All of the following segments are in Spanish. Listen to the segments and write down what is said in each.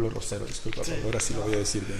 Pablo Rosero, disculpa, sí, Pablo, ahora sí lo voy a decir bien.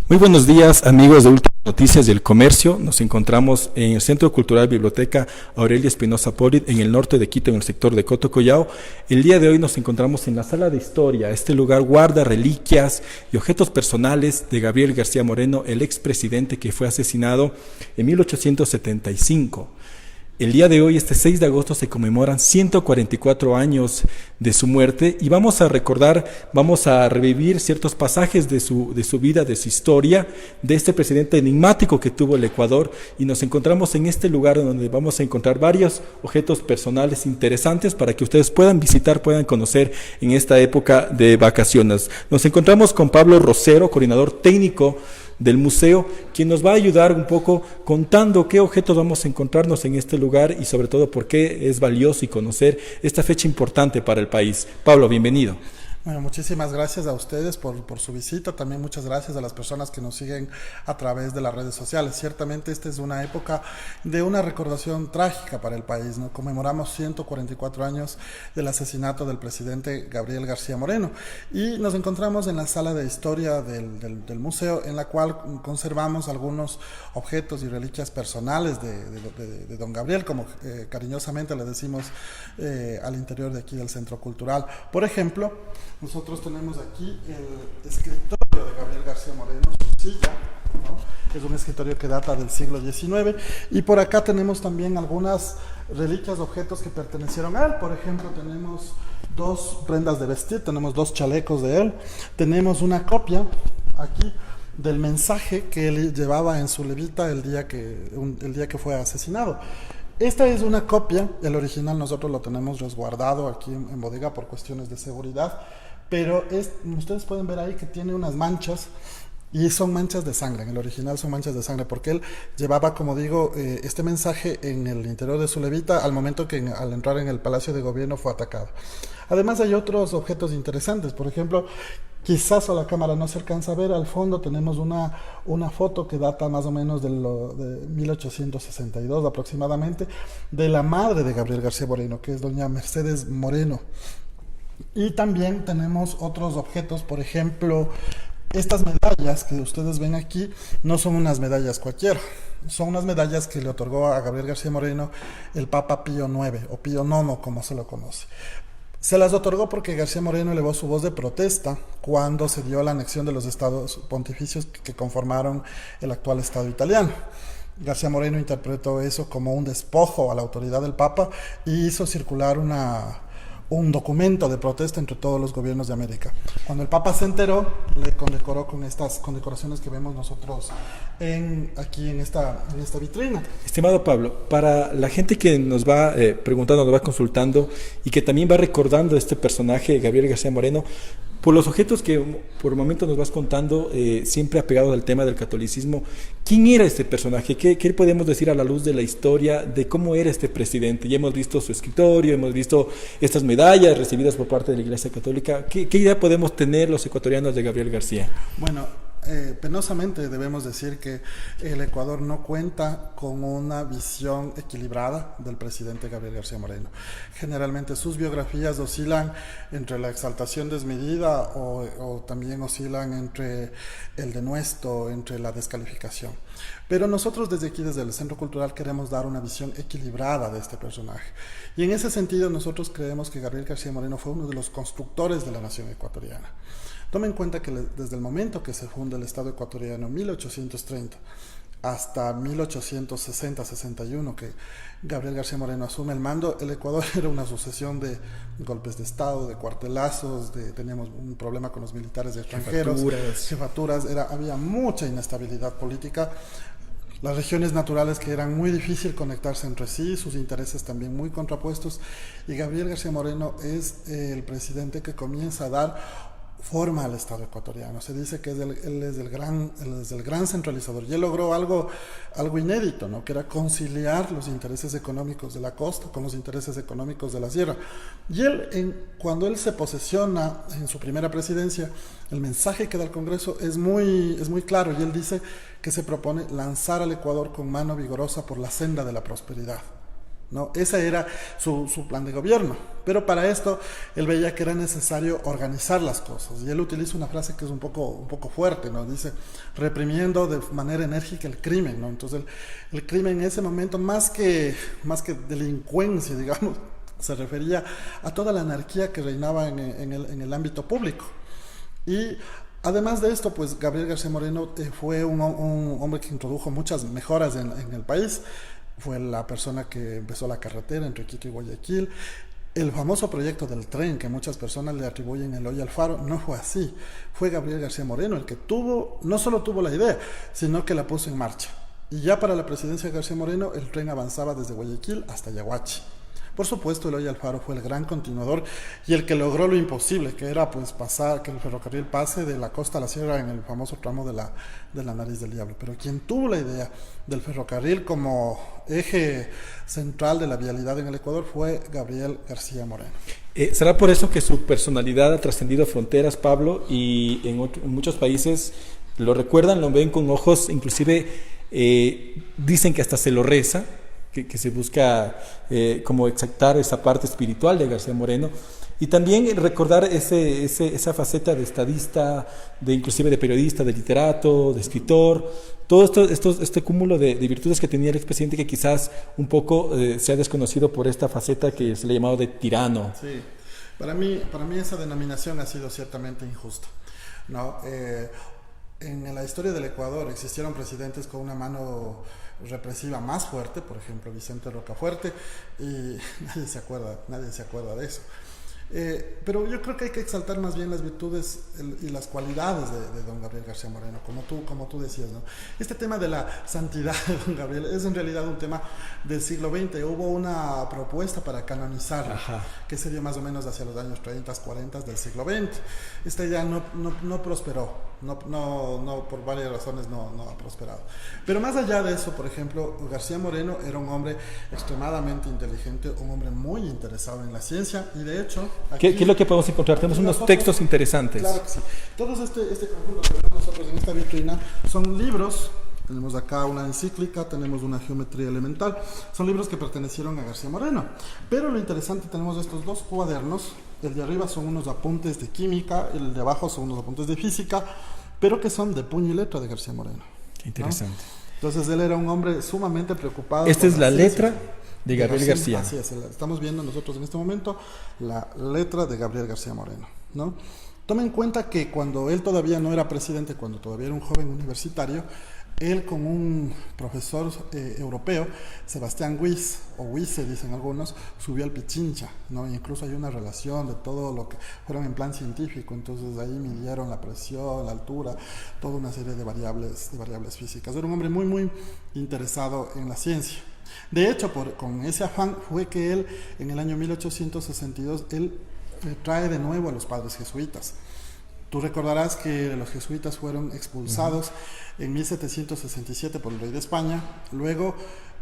Muy buenos días, amigos de Últimas Noticias y el Comercio. Nos encontramos en el Centro Cultural Biblioteca Aurelia Espinosa Polit, en el norte de Quito, en el sector de Cotocollao. El día de hoy nos encontramos en la Sala de Historia. Este lugar guarda reliquias y objetos personales de Gabriel García Moreno, el expresidente que fue asesinado en 1875. El día de hoy, este 6 de agosto, se conmemoran 144 años de su muerte y vamos a recordar, vamos a revivir ciertos pasajes de su vida, de su historia, de este presidente enigmático que tuvo el Ecuador, y nos encontramos en este lugar donde vamos a encontrar varios objetos personales interesantes para que ustedes puedan visitar, puedan conocer en esta época de vacaciones. Nos encontramos con Pablo Rosero, coordinador técnico del museo, quien nos va a ayudar un poco contando qué objetos vamos a encontrarnos en este lugar y sobre todo por qué es valioso y conocer esta fecha importante para el país. Pablo, bienvenido. Bueno, muchísimas gracias a ustedes por su visita. También muchas gracias a las personas que nos siguen a través de las redes sociales. Ciertamente esta es una época de una recordación trágica para el país, ¿no? Conmemoramos 144 años del asesinato del presidente Gabriel García Moreno y nos encontramos en la sala de historia del museo, en la cual conservamos algunos objetos y reliquias personales de don Gabriel, como cariñosamente le decimos al interior de aquí del Centro Cultural. Por ejemplo, nosotros tenemos aquí el escritorio de Gabriel García Moreno, su silla, ¿no? Es un escritorio que data del siglo XIX, y por acá tenemos también algunas reliquias, objetos que pertenecieron a él. Por ejemplo, tenemos 2 prendas de vestir, tenemos 2 chalecos de él, tenemos una copia aquí del mensaje que él llevaba en su levita el día que fue asesinado. Esta es una copia, el original nosotros lo tenemos resguardado aquí en bodega por cuestiones de seguridad, pero ustedes pueden ver ahí que tiene unas manchas y son manchas de sangre. En el original son manchas de sangre porque él llevaba, como digo, este mensaje en el interior de su levita al momento que al entrar en el Palacio de Gobierno fue atacado. Además hay otros objetos interesantes, por ejemplo, quizás a la cámara no se alcanza a ver, al fondo tenemos una foto que data más o menos de 1862 aproximadamente, de la madre de Gabriel García Moreno, que es doña Mercedes Moreno. Y también tenemos otros objetos, por ejemplo, estas medallas que ustedes ven aquí no son unas medallas cualquiera, son unas medallas que le otorgó a Gabriel García Moreno el Papa Pío IX, o Pío IX como se lo conoce. Se las otorgó porque García Moreno elevó su voz de protesta cuando se dio la anexión de los estados pontificios que conformaron el actual Estado italiano. García Moreno interpretó eso como un despojo a la autoridad del Papa y hizo circular un documento de protesta entre todos los gobiernos de América. Cuando el Papa se enteró, le condecoró con estas condecoraciones que vemos nosotros aquí en esta vitrina. Estimado Pablo, para la gente que nos va preguntando, nos va consultando y que también va recordando este personaje, Gabriel García Moreno, por los objetos que por el momento nos vas contando, siempre apegados al tema del catolicismo, ¿quién era este personaje? ¿Qué podemos decir a la luz de la historia de cómo era este presidente? Ya hemos visto su escritorio, hemos visto estas medallas recibidas por parte de la Iglesia Católica. ¿Qué idea podemos tener los ecuatorianos de Gabriel García? Bueno, penosamente debemos decir que el Ecuador no cuenta con una visión equilibrada del presidente Gabriel García Moreno. Generalmente sus biografías oscilan entre la exaltación desmedida o también oscilan entre el denuesto, entre la descalificación. Pero nosotros desde aquí, desde el Centro Cultural, queremos dar una visión equilibrada de este personaje. Y en ese sentido nosotros creemos que Gabriel García Moreno fue uno de los constructores de la nación ecuatoriana. Tomen en cuenta que desde el momento que se funda el Estado ecuatoriano, 1830, hasta 1860-61, que Gabriel García Moreno asume el mando, el Ecuador era una sucesión de golpes de Estado, de cuartelazos, teníamos un problema con los militares extranjeros, jefaturas, había mucha inestabilidad política. Las regiones naturales que eran muy difícil conectarse entre sí, sus intereses también muy contrapuestos, y Gabriel García Moreno es el presidente que comienza a dar forma al Estado ecuatoriano. Se dice que él es el gran centralizador, y él logró algo inédito, ¿no? Que era conciliar los intereses económicos de la costa con los intereses económicos de la sierra. Y cuando él se posesiona en su primera presidencia, el mensaje que da al Congreso es muy claro, y él dice que se propone lanzar al Ecuador con mano vigorosa por la senda de la prosperidad, ¿no? Ese era su plan de gobierno, pero para esto él veía que era necesario organizar las cosas, y él utiliza una frase que es un poco fuerte, ¿no? Dice, reprimiendo de manera enérgica el crimen, ¿no? Entonces el crimen en ese momento, más que delincuencia, digamos, se refería a toda la anarquía que reinaba en el ámbito público. Y además de esto, pues Gabriel García Moreno fue un hombre que introdujo muchas mejoras en el país. Fue la persona que empezó la carretera entre Quito y Guayaquil. El famoso proyecto del tren, que muchas personas le atribuyen el hoyo al faro, no fue así. Fue Gabriel García Moreno el que no solo tuvo la idea, sino que la puso en marcha. Y ya para la presidencia de García Moreno, el tren avanzaba desde Guayaquil hasta Yaguachi. Por supuesto, el hoyo al faro fue el gran continuador y el que logró lo imposible, que era pues que el ferrocarril pase de la costa a la sierra en el famoso tramo de la Nariz del Diablo. Pero quien tuvo la idea del ferrocarril como eje central de la vialidad en el Ecuador fue Gabriel García Moreno. ¿Será por eso que su personalidad ha trascendido fronteras, Pablo, y en muchos países lo recuerdan, lo ven con ojos, inclusive dicen que hasta se lo reza? Que se busca como exaltar esa parte espiritual de García Moreno, y también recordar esa faceta de estadista, inclusive de periodista, de literato, de escritor, todo este cúmulo de virtudes que tenía el expresidente, que quizás un poco se ha desconocido por esta faceta que se le ha llamado de tirano. Sí, para mí esa denominación ha sido ciertamente injusta, ¿no? En la historia del Ecuador existieron presidentes con una mano represiva más fuerte, por ejemplo Vicente Rocafuerte, y nadie se acuerda de eso. Pero yo creo que hay que exaltar más bien las virtudes y las cualidades de don Gabriel García Moreno, como tú decías, ¿no? Este tema de la santidad de don Gabriel es en realidad un tema del siglo XX. Hubo una propuesta para canonizarlo, que se dio más o menos hacia los años 30, 40 del siglo XX. Esta idea no prosperó, por varias razones no ha prosperado. Pero más allá de eso, por ejemplo, García Moreno era un hombre extremadamente inteligente, un hombre muy interesado en la ciencia, y de hecho... ¿Qué es lo que podemos encontrar? Tenemos unos textos interesantes. Claro que sí. Todos este conjunto que vemos nosotros en esta vitrina son libros. Tenemos acá una encíclica, tenemos una geometría elemental. Son libros que pertenecieron a García Moreno. Pero lo interesante, tenemos estos dos cuadernos. El de arriba son unos apuntes de química, el de abajo son unos apuntes de física, pero que son de puño y letra de García Moreno. Qué interesante. ¿No? Entonces él era un hombre sumamente preocupado. Esta es la letra de Gabriel García. Así es, estamos viendo nosotros en este momento la letra de Gabriel García Moreno, ¿no? Toma en cuenta que cuando él todavía no era presidente, cuando todavía era un joven universitario, él con un profesor europeo, Sebastián Wyss, o Wyss dicen algunos, subió al Pichincha, ¿no? E incluso hay una relación de todo lo que fueron en plan científico. Entonces ahí midieron la presión, la altura, toda una serie de variables físicas. Era un hombre muy, muy interesado en la ciencia. De hecho, con ese afán fue que él, en el año 1862, él trae de nuevo a los padres jesuitas. Tú recordarás que los jesuitas fueron expulsados en 1767 por el rey de España. Luego,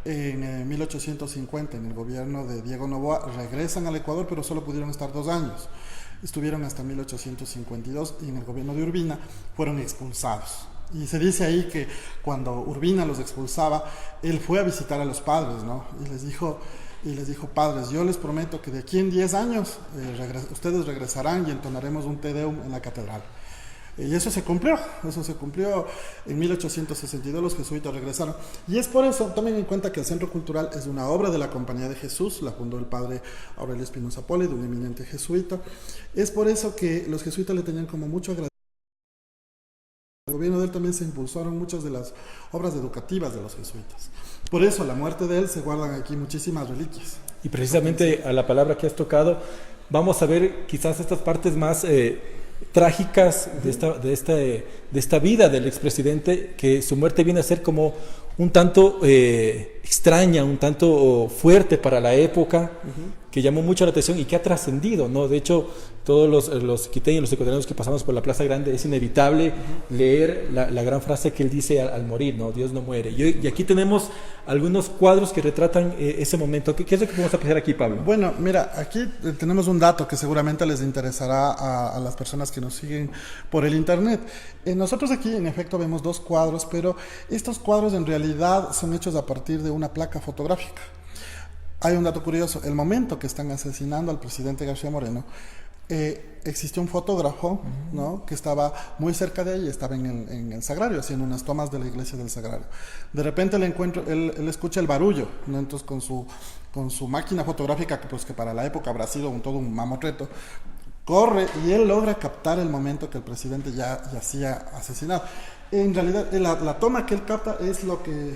en 1850, en el gobierno de Diego Noboa, regresan al Ecuador, pero solo pudieron estar 2 años. Estuvieron hasta 1852, y en el gobierno de Urbina fueron expulsados. Y se dice ahí que cuando Urbina los expulsaba, él fue a visitar a los padres, ¿no? Y les dijo, padres, yo les prometo que de aquí en 10 años ustedes regresarán y entonaremos un Te Deum en la catedral. Y eso se cumplió en 1862, los jesuitas regresaron. Y es por eso, tomen en cuenta que el Centro Cultural es una obra de la Compañía de Jesús, la fundó el padre Aurelio Espinosa Poli, un eminente jesuita. Es por eso que los jesuitas le tenían como mucho agradecimiento. El gobierno de él también se impulsaron muchas de las obras educativas de los jesuitas. Por eso, a la muerte de él se guardan aquí muchísimas reliquias. Y precisamente a la palabra que has tocado, vamos a ver quizás estas partes más trágicas de esta vida del expresidente, que su muerte viene a ser como un tanto extraña, un tanto fuerte para la época, que llamó mucho la atención y que ha trascendido, ¿no? De hecho, todos los quiteños, los ecuatorianos que pasamos por la Plaza Grande, es inevitable leer la gran frase que él dice al morir, ¿no? Dios no muere. Y aquí tenemos algunos cuadros que retratan ese momento. ¿Qué es lo que podemos apreciar aquí, Pablo? Bueno, mira, aquí tenemos un dato que seguramente les interesará a las personas que nos siguen por el internet. Nosotros aquí, en efecto, vemos dos cuadros, pero estos cuadros en realidad son hechos a partir de una placa fotográfica. Hay un dato curioso: el momento que están asesinando al presidente García Moreno, existió un fotógrafo, ¿no?, que estaba muy cerca de ahí, estaba en el Sagrario, haciendo unas tomas de la iglesia del Sagrario. De repente él escucha el barullo, ¿no? Entonces con su máquina fotográfica, que para la época habrá sido todo un mamotreto, corre y él logra captar el momento que el presidente ya yacía asesinado. En realidad, la toma que él capta es lo que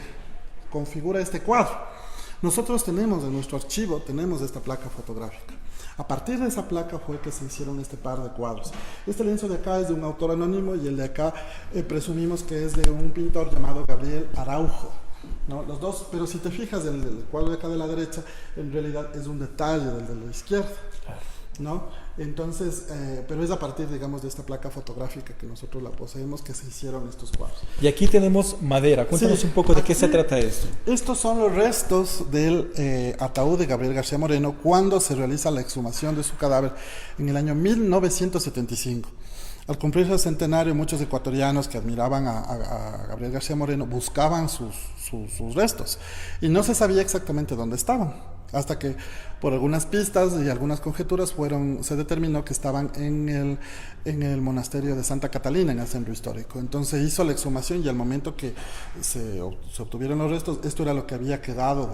configura este cuadro. Nosotros tenemos en nuestro archivo, tenemos esta placa fotográfica. A partir de esa placa fue que se hicieron este par de cuadros. Este lienzo de acá es de un autor anónimo y el de acá presumimos que es de un pintor llamado Gabriel Araujo, ¿no? Los dos, pero si te fijas, el cuadro de acá de la derecha en realidad es un detalle del de la izquierda, ¿no? Entonces, pero es a partir, digamos, de esta placa fotográfica que nosotros la poseemos que se hicieron estos cuadros. Y aquí tenemos madera. Cuéntanos un poco de qué se trata esto. Estos son los restos del ataúd de Gabriel García Moreno cuando se realiza la exhumación de su cadáver en el año 1975. Al cumplirse el centenario, muchos ecuatorianos que admiraban a Gabriel García Moreno buscaban sus restos y no se sabía exactamente dónde estaban, hasta que por algunas pistas y algunas conjeturas se determinó que estaban en el monasterio de Santa Catalina, en el centro histórico. Entonces hizo la exhumación y al momento que se obtuvieron los restos, esto era lo que había quedado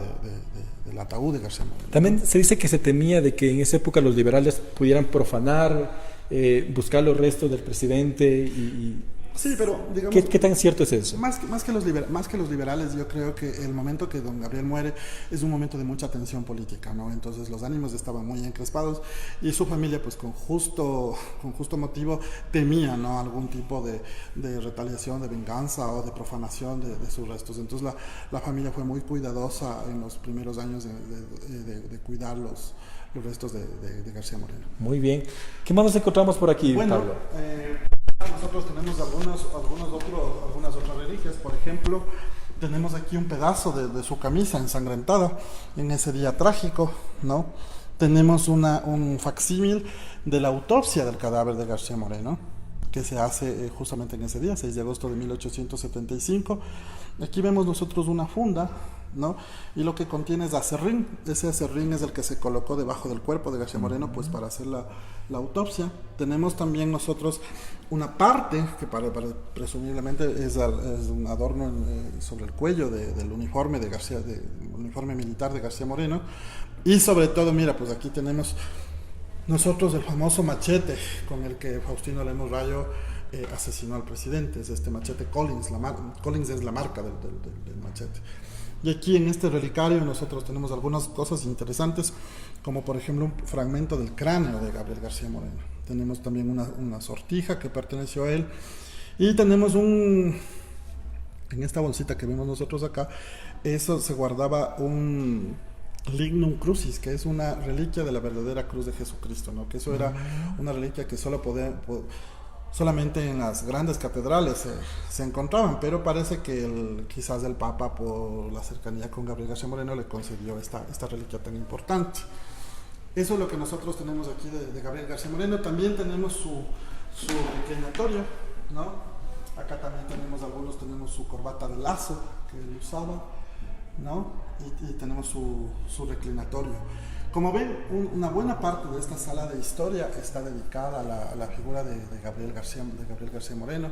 del ataúd de García Moreno. También se dice que se temía de que en esa época los liberales pudieran profanar, buscar los restos del presidente Sí, pero digamos, ¿Qué tan cierto es eso? Más que los liberales, yo creo que el momento que don Gabriel muere es un momento de mucha tensión política, ¿no? Entonces los ánimos estaban muy encrespados y su familia, pues con justo motivo, temía, ¿no?, algún tipo de retaliación, de venganza o de profanación de sus restos. Entonces la familia fue muy cuidadosa en los primeros años de cuidar los restos de García Moreno. Muy bien. ¿Qué más nos encontramos por aquí, Pablo? Nosotros tenemos algunas otras reliquias. Por ejemplo, tenemos aquí un pedazo de su camisa ensangrentada en ese día trágico, ¿no? Tenemos un facsímil de la autopsia del cadáver de García Moreno, que se hace justamente en ese día, 6 de agosto de 1875. Aquí vemos nosotros una funda, ¿no?, y lo que contiene es acerrín. Ese acerrín es el que se colocó debajo del cuerpo de García Moreno, pues para hacer la autopsia. Tenemos también nosotros una parte que presumiblemente es un adorno sobre el cuello del uniforme uniforme militar de García Moreno. Y sobre todo, mira, pues aquí tenemos nosotros el famoso machete con el que Faustino Lemos Rayo asesinó al presidente. Es este machete Collins. Collins es la marca del machete. Y aquí en este relicario nosotros tenemos algunas cosas interesantes, como por ejemplo un fragmento del cráneo de Gabriel García Moreno. Tenemos también una sortija que perteneció a él. Y tenemos en esta bolsita que vemos nosotros acá, eso se guardaba un lignum crucis, que es una reliquia de la verdadera cruz de Jesucristo, ¿no? Que eso era una reliquia que solamente en las grandes catedrales se encontraban, pero parece que quizás el Papa, por la cercanía con Gabriel García Moreno, le concedió esta reliquia tan importante. Eso es lo que nosotros tenemos aquí de Gabriel García Moreno. También tenemos su reclinatorio, ¿no? Acá también tenemos su corbata de lazo que él usaba, ¿no? Y tenemos su reclinatorio. Como ven, una buena parte de esta sala de historia está dedicada a la figura de Gabriel García Moreno.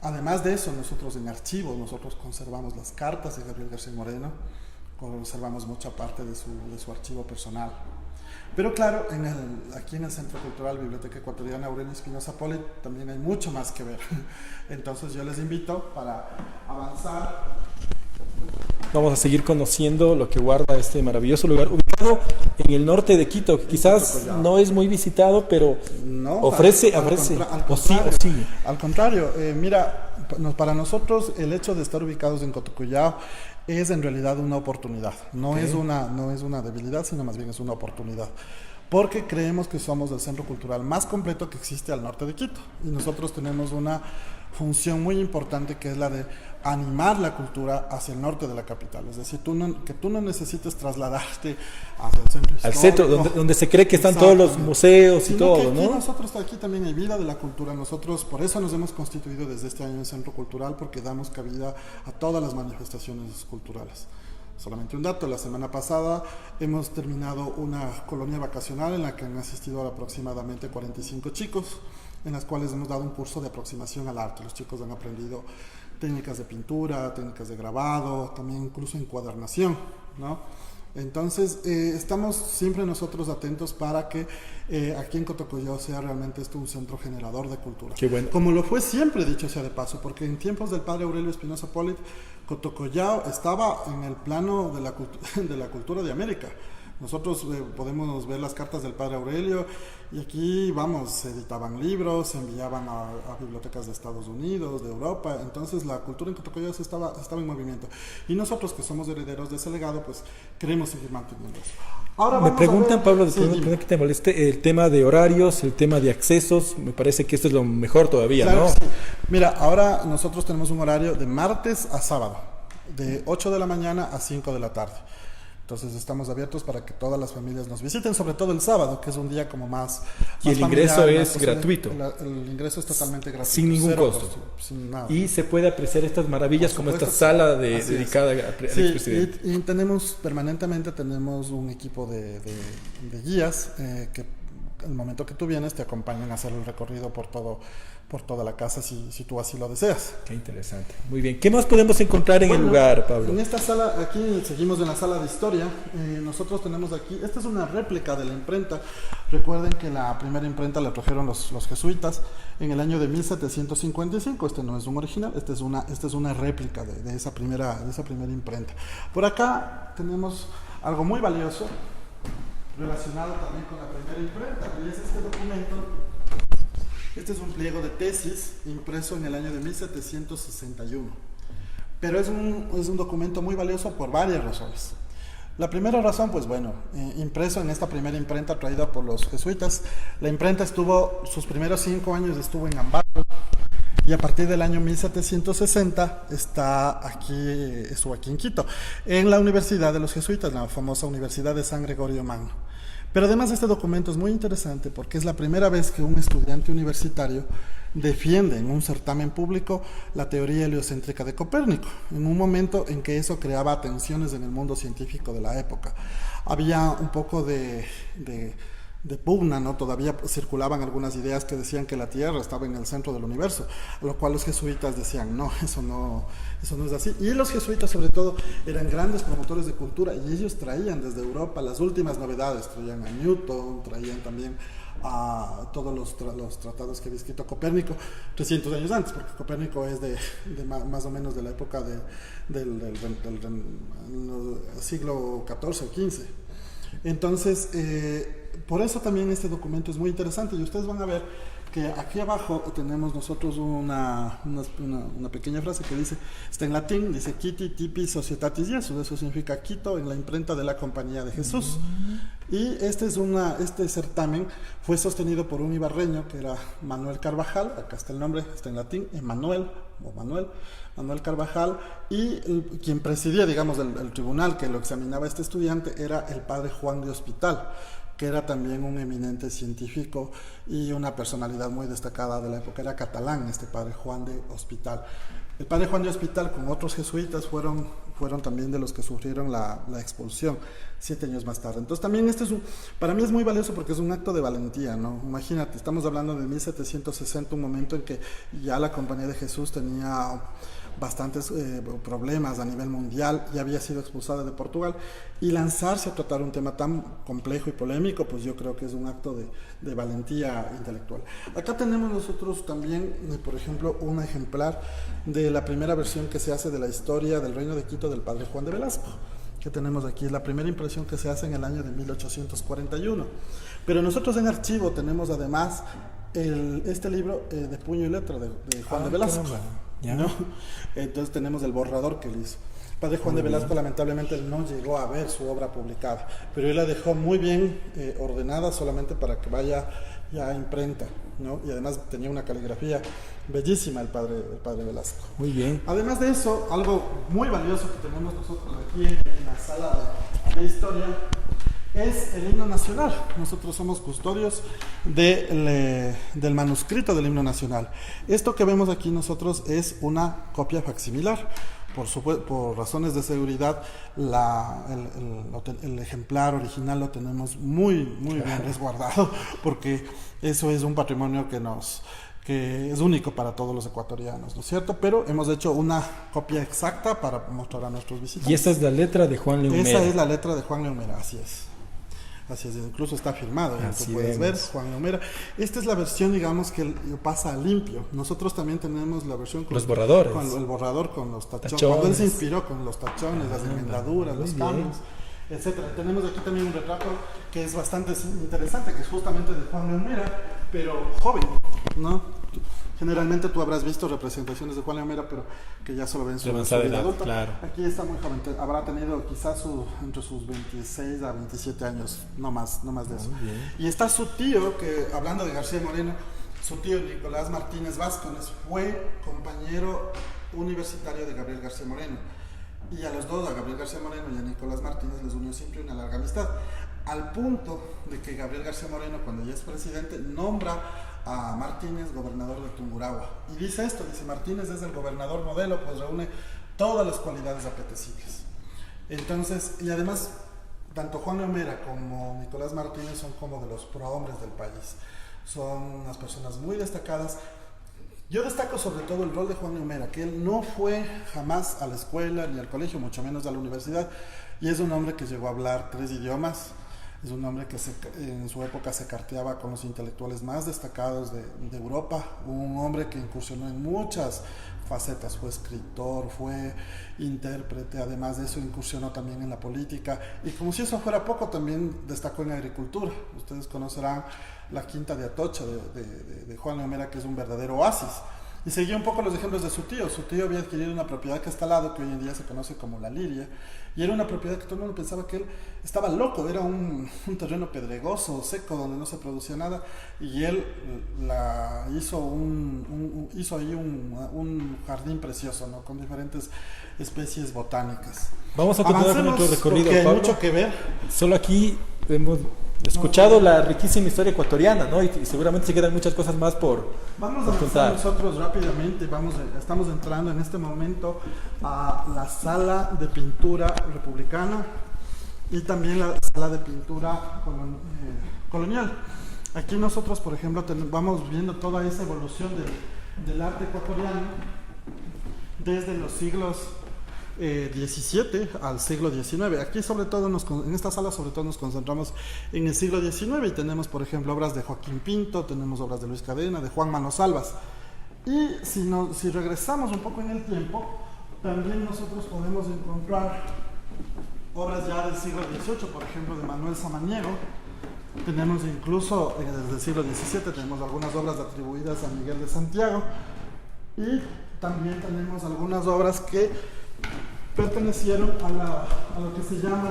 Además de eso, nosotros en archivos, nosotros conservamos las cartas de Gabriel García Moreno, conservamos mucha parte de su archivo personal. Pero claro, aquí en el Centro Cultural Biblioteca Ecuatoriana Aurelio Espinosa Poli también hay mucho más que ver. Entonces yo les invito para avanzar. Vamos a seguir conociendo lo que guarda este maravilloso lugar, ubicado en el norte de Quito, que quizás no es muy visitado, pero no, ofrece. Al contrario, mira, para nosotros el hecho de estar ubicados en Cotocollao es en realidad una oportunidad. No es una debilidad, sino más bien es una oportunidad. Porque creemos que somos el centro cultural más completo que existe al norte de Quito. Y nosotros tenemos una función muy importante, que es la de animar la cultura hacia el norte de la capital. Es decir, que tú no necesites trasladarte hacia el centro histórico. Al centro, donde se cree que están todos los museos y todo, ¿no? Nosotros aquí también hay vida de la cultura. Nosotros por eso nos hemos constituido desde este año en centro cultural, porque damos cabida a todas las manifestaciones culturales. Solamente un dato, la semana pasada hemos terminado una colonia vacacional en la que han asistido aproximadamente 45 chicos, en las cuales hemos dado un curso de aproximación al arte. Los chicos han aprendido técnicas de pintura, técnicas de grabado, también incluso encuadernación, ¿no? Entonces, estamos siempre nosotros atentos para que aquí en Cotocollao sea realmente esto un centro generador de cultura. Qué bueno. Como lo fue siempre, dicho sea de paso, porque en tiempos del padre Aurelio Espinosa Polit, Cotocollao estaba en el plano de la cultura de América. Nosotros podemos ver las cartas del padre Aurelio y aquí, vamos, se editaban libros, se enviaban a bibliotecas de Estados Unidos, de Europa. Entonces la cultura en Cotocollao estaba en movimiento. Y nosotros, que somos herederos de ese legado, pues queremos seguir manteniendo eso. Ahora me preguntan, Pablo, sí, perdón que te moleste, el tema de horarios, el tema de accesos. Me parece que esto es lo mejor todavía, claro, ¿no? Sí. Mira, ahora nosotros tenemos un horario de martes a sábado, de 8 de la mañana a 5 de la tarde. Entonces estamos abiertos para que todas las familias nos visiten, sobre todo el sábado, que es un día como más Y el ingreso es gratuito. El ingreso es totalmente gratuito. Sin ningún costo. Sin nada. Y se puede apreciar estas maravillas como esta sala dedicada al expresidente. Y permanentemente tenemos un equipo de guías que al momento que tú vienes te acompañan a hacer el recorrido por toda la casa si tú así lo deseas. Qué interesante. Muy bien. ¿Qué más podemos encontrar en el lugar, Pablo? En esta sala, aquí seguimos en la sala de historia. Nosotros tenemos aquí, esta es una réplica de la imprenta. Recuerden que la primera imprenta la trajeron los jesuitas en el año de 1755. Este no es un original, esta es una réplica de esa primera imprenta. Por acá tenemos algo muy valioso relacionado también con la primera imprenta, y es este documento. Este es un pliego de tesis impreso en el año de 1761. Pero es un documento muy valioso por varias razones. La primera razón, pues bueno, impreso en esta primera imprenta traída por los jesuitas. La imprenta sus primeros 5 años estuvo en Ambato, y a partir del año 1760 estuvo aquí en Quito, en la Universidad de los Jesuitas, la famosa Universidad de San Gregorio Magno. Pero además este documento es muy interesante porque es la primera vez que un estudiante universitario defiende en un certamen público la teoría heliocéntrica de Copérnico, en un momento en que eso creaba tensiones en el mundo científico de la época. Había un poco de pugna, ¿no? Todavía circulaban algunas ideas que decían que la Tierra estaba en el centro del universo, a lo cual los jesuitas decían, no, eso no es así. Y los jesuitas, sobre todo, eran grandes promotores de cultura, y ellos traían desde Europa las últimas novedades, traían a Newton, traían también a todos los tratados que había escrito Copérnico 300 años antes, porque Copérnico es de más o menos de la época del siglo XIV o XV. Entonces, por eso también este documento es muy interesante, y ustedes van a ver que aquí abajo tenemos nosotros una pequeña frase que dice, está en latín, dice Quiti tipi societatis Jesús, eso significa Quito en la imprenta de la Compañía de Jesús. Y este certamen fue sostenido por un ibarreño que era Manuel Carvajal, acá está el nombre, está en latín, Manuel Carvajal, y quien presidía, digamos, el tribunal que lo examinaba este estudiante era el padre Juan de Hospital, que era también un eminente científico y una personalidad muy destacada de la época. Era catalán este padre Juan de Hospital. El padre Juan de Hospital con otros jesuitas fueron también de los que sufrieron la expulsión 7 años más tarde. Entonces también para mí es muy valioso porque es un acto de valentía, ¿no? Imagínate, estamos hablando de 1760, un momento en que ya la Compañía de Jesús tenía bastantes problemas a nivel mundial y había sido expulsada de Portugal, y lanzarse a tratar un tema tan complejo y polémico, pues yo creo que es un acto de valentía intelectual. Acá tenemos nosotros también, por ejemplo, un ejemplar de la primera versión que se hace de la historia del Reino de Quito del padre Juan de Velasco, que tenemos aquí, es la primera impresión que se hace en el año de 1841. Pero nosotros en archivo tenemos además este libro de puño y letra de Juan de Velasco, ¿no? Entonces tenemos el borrador que él hizo. Padre Juan de Velasco lamentablemente no llegó a ver su obra publicada, pero él la dejó muy bien ordenada solamente para que vaya ya a imprenta, ¿no? Y además tenía una caligrafía bellísima el padre Velasco. Muy bien. Además de eso, algo muy valioso que tenemos nosotros aquí en la sala de historia es el himno nacional. Nosotros somos custodios del manuscrito del himno nacional. Esto que vemos aquí nosotros es una copia facsimilar. Por razones de seguridad, el ejemplar original lo tenemos muy bien resguardado, porque eso es un patrimonio que es único para todos los ecuatorianos, ¿no es cierto? Pero hemos hecho una copia exacta para mostrar a nuestros visitantes. Y esta es la letra de Juan Leumera. Esa es la letra de Juan Leumera, así es. Así es, incluso está firmado, tú puedes ver, Juan Leumera. Esta es la versión, digamos, que pasa limpio. Nosotros también tenemos la versión con los borradores. Con el borrador, con los tachones. Cuando él se inspiró con los tachones, las enmendaduras, los cambios, etcétera. Tenemos aquí también un retrato que es bastante interesante, que es justamente de Juan Leumera, pero joven, ¿no? Generalmente tú habrás visto representaciones de Juan Leumera, pero que ya solo ven su vida adulta. Claro. Aquí está muy joven, habrá tenido quizás entre sus 26 a 27 años, no más de eso. Y está su tío, que hablando de García Moreno, su tío Nicolás Martínez Vázquez fue compañero universitario de Gabriel García Moreno. Y a los dos, a Gabriel García Moreno y a Nicolás Martínez, les unió siempre una larga amistad. Al punto de que Gabriel García Moreno, cuando ya es presidente, nombra a Martínez gobernador de Tungurahua. Y dice esto, dice: Martínez es el gobernador modelo, pues reúne todas las cualidades apetecibles. Entonces, y además, tanto Juan Leumera como Nicolás Martínez son como de los prohombres del país. Son unas personas muy destacadas. Yo destaco sobre todo el rol de Juan Leumera, que él no fue jamás a la escuela ni al colegio, mucho menos a la universidad, y es un hombre que llegó a hablar 3 idiomas. Es un hombre que en su época se carteaba con los intelectuales más destacados de Europa, un hombre que incursionó en muchas facetas, fue escritor, fue intérprete, además de eso incursionó también en la política, y como si eso fuera poco, también destacó en agricultura. Ustedes conocerán la Quinta de Atocha de Juan Leumera, que es un verdadero oasis. Y seguía un poco los ejemplos de su tío. Su tío había adquirido una propiedad que está al lado, que hoy en día se conoce como La Liria, y era una propiedad que todo el mundo pensaba que él estaba loco, era un terreno pedregoso, seco, donde no se producía nada, y él hizo ahí un jardín precioso, ¿no? Con diferentes especies botánicas. Vamos a continuar con nuestro recorrido, Pablo. Hay mucho que ver. Solo aquí hemos escuchado la riquísima historia ecuatoriana, ¿no? Y seguramente se quedan muchas cosas más por contar. Nosotros rápidamente estamos entrando en este momento a la sala de pintura republicana y también la sala de pintura colonial. Aquí nosotros, por ejemplo, vamos viendo toda esa evolución del arte ecuatoriano desde los siglos 17 al siglo XIX. Aquí sobre todo en esta sala sobre todo nos concentramos en el siglo XIX y tenemos, por ejemplo, obras de Joaquín Pinto, tenemos obras de Luis Cadena, de Juan Manos Albas. Y si regresamos un poco en el tiempo, también nosotros podemos encontrar obras ya del siglo XVIII, por ejemplo, de Manuel Samaniego. Tenemos incluso desde el siglo XVII, tenemos algunas obras atribuidas a Miguel de Santiago, y también tenemos algunas obras que pertenecieron a lo que se llama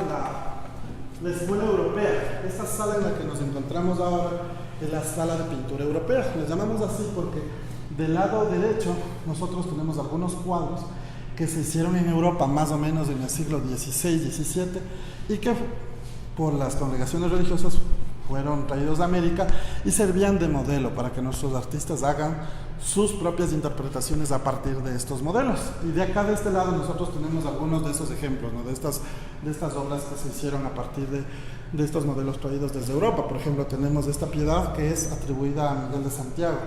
la Escuela Europea. Esta sala en la que nos encontramos ahora es la sala de pintura europea. Les llamamos así porque del lado derecho nosotros tenemos algunos cuadros que se hicieron en Europa más o menos en el siglo XVI-XVII y que por las congregaciones religiosas fueron traídos a América y servían de modelo para que nuestros artistas hagan sus propias interpretaciones a partir de estos modelos. Y de acá, de este lado, nosotros tenemos algunos de esos ejemplos, ¿no? de estas obras que se hicieron a partir de estos modelos traídos desde Europa. Por ejemplo, tenemos esta piedad que es atribuida a Miguel de Santiago,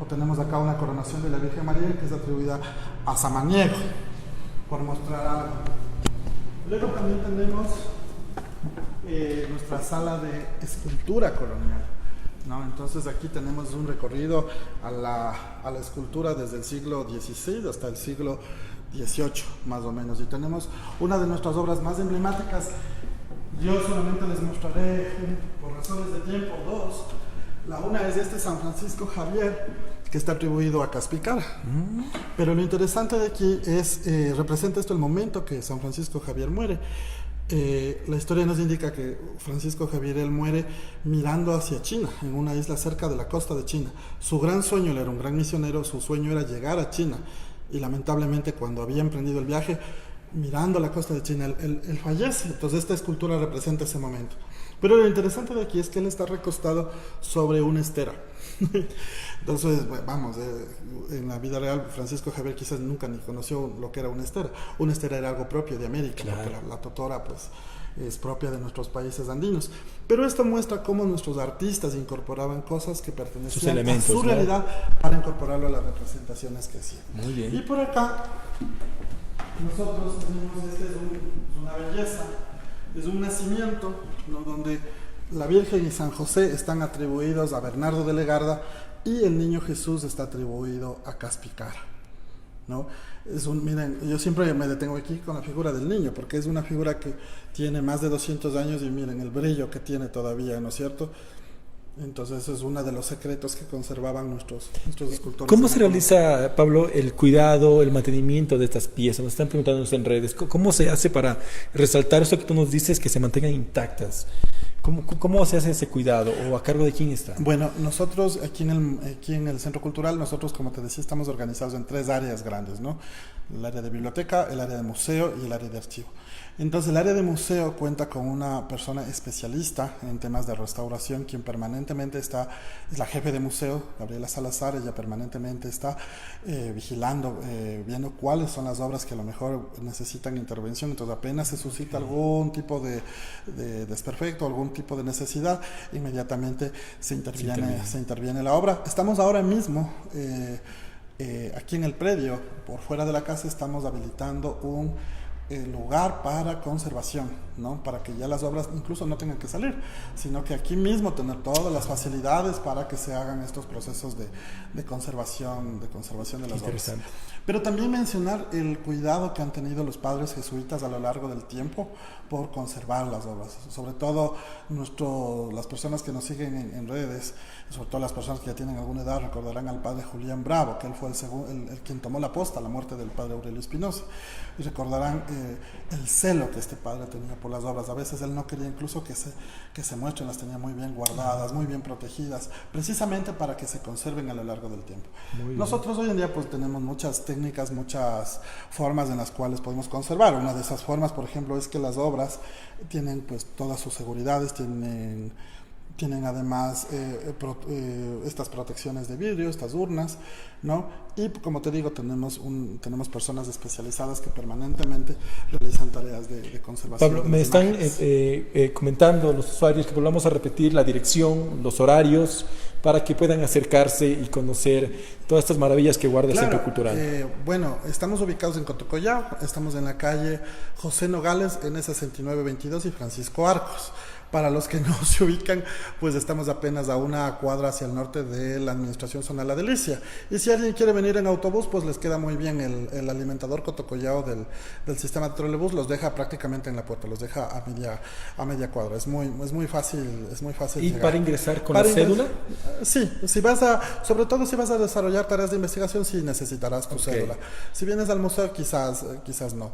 o tenemos acá una coronación de la Virgen María que es atribuida a Samaniego, por mostrar algo. Luego también tenemos nuestra sala de escultura colonial, ¿no? Entonces aquí tenemos un recorrido a la escultura desde el siglo XVI hasta el siglo XVIII, más o menos. Y tenemos una de nuestras obras más emblemáticas. Yo solamente les mostraré, por razones de tiempo, dos. La una es este San Francisco Javier, que está atribuido a Caspicara. Pero lo interesante de aquí es, representa esto el momento que San Francisco Javier muere. La historia nos indica que Francisco Javier él muere mirando hacia China, en una isla cerca de la costa de China. Su gran sueño, él era un gran misionero, su sueño era llegar a China. Y lamentablemente cuando había emprendido el viaje, mirando la costa de China, él fallece. Entonces esta escultura representa ese momento. Pero lo interesante de aquí es que él está recostado sobre una estera. Entonces, vamos, en la vida real Francisco Javier quizás nunca ni conoció lo que era una estera. Una estera era algo propio de América, claro, porque la totora pues es propia de nuestros países andinos. Pero esto muestra cómo nuestros artistas incorporaban cosas que pertenecían a su realidad, ¿no?, para incorporarlo a las representaciones que hacían. Muy bien. Y por acá nosotros tenemos, es una belleza, es un nacimiento, ¿no?, donde la Virgen y San José están atribuidos a Bernardo de Legarda y el niño Jesús está atribuido a Caspicara, ¿no? Miren, yo siempre me detengo aquí con la figura del niño, porque es una figura que tiene más de 200 años y miren el brillo que tiene todavía, ¿no es cierto? Entonces eso es uno de los secretos que conservaban nuestros escultores. ¿Cómo se realiza, Pablo, el cuidado, el mantenimiento de estas piezas? Nos están preguntando en redes, ¿cómo se hace para resaltar esto que tú nos dices, que se mantengan intactas? ¿Cómo se hace ese cuidado o a cargo de quién está? Bueno, nosotros aquí en el Centro Cultural, nosotros, como te decía, estamos organizados en 3 áreas grandes, ¿no? El área de biblioteca, el área de museo y el área de archivo. Entonces, el área de museo cuenta con una persona especialista en temas de restauración, quien permanentemente es la jefe de museo, Gabriela Salazar. Ella permanentemente está vigilando, viendo cuáles son las obras que a lo mejor necesitan intervención. Entonces, apenas se suscita algún tipo de desperfecto, algún tipo de necesidad, inmediatamente se interviene la obra. Estamos ahora mismo aquí en el predio, por fuera de la casa, estamos habilitando un lugar para conservación, ¿no? Para que ya las obras incluso no tengan que salir, sino que aquí mismo tener todas las facilidades para que se hagan estos procesos de conservación de las obras. Pero también mencionar el cuidado que han tenido los padres jesuitas a lo largo del tiempo por conservar las obras, sobre todo las personas que nos siguen en redes, sobre todo las personas que ya tienen alguna edad, recordarán al padre Julián Bravo, que él fue el quien tomó la posta a la muerte del padre Aurelio Espinosa, y recordarán el celo que este padre tenía por las obras. A veces él no quería incluso que se muestren, las tenía muy bien guardadas, muy bien protegidas, precisamente para que se conserven a lo largo del tiempo. Nosotros hoy en día pues tenemos muchas técnicas, muchas formas en las cuales podemos conservar. Una de esas formas, por ejemplo, es que las obras tienen pues todas sus seguridades, tienen además estas protecciones de vidrio, estas urnas, ¿no? Y como te digo, tenemos personas especializadas que permanentemente realizan tareas de conservación. Pablo, me están comentando los usuarios que volvamos a repetir la dirección, los horarios, para que puedan acercarse y conocer todas estas maravillas que guarda el Centro Cultural. Bueno, estamos ubicados en Cotocollao, estamos en la calle José Nogales, N6922 y Francisco Arcos. Para los que no se ubican, pues estamos apenas a una cuadra hacia el norte de la Administración Zonal La Delicia. Y si alguien quiere venir en autobús, pues les queda muy bien el alimentador Cotocollao del sistema de trolebús, los deja prácticamente en la puerta, los deja a media cuadra. Es muy fácil ¿Y llegar. para ingresar con la cédula? Sí, sobre todo si vas a desarrollar tareas de investigación, sí necesitarás tu cédula. Si vienes al museo, quizás no.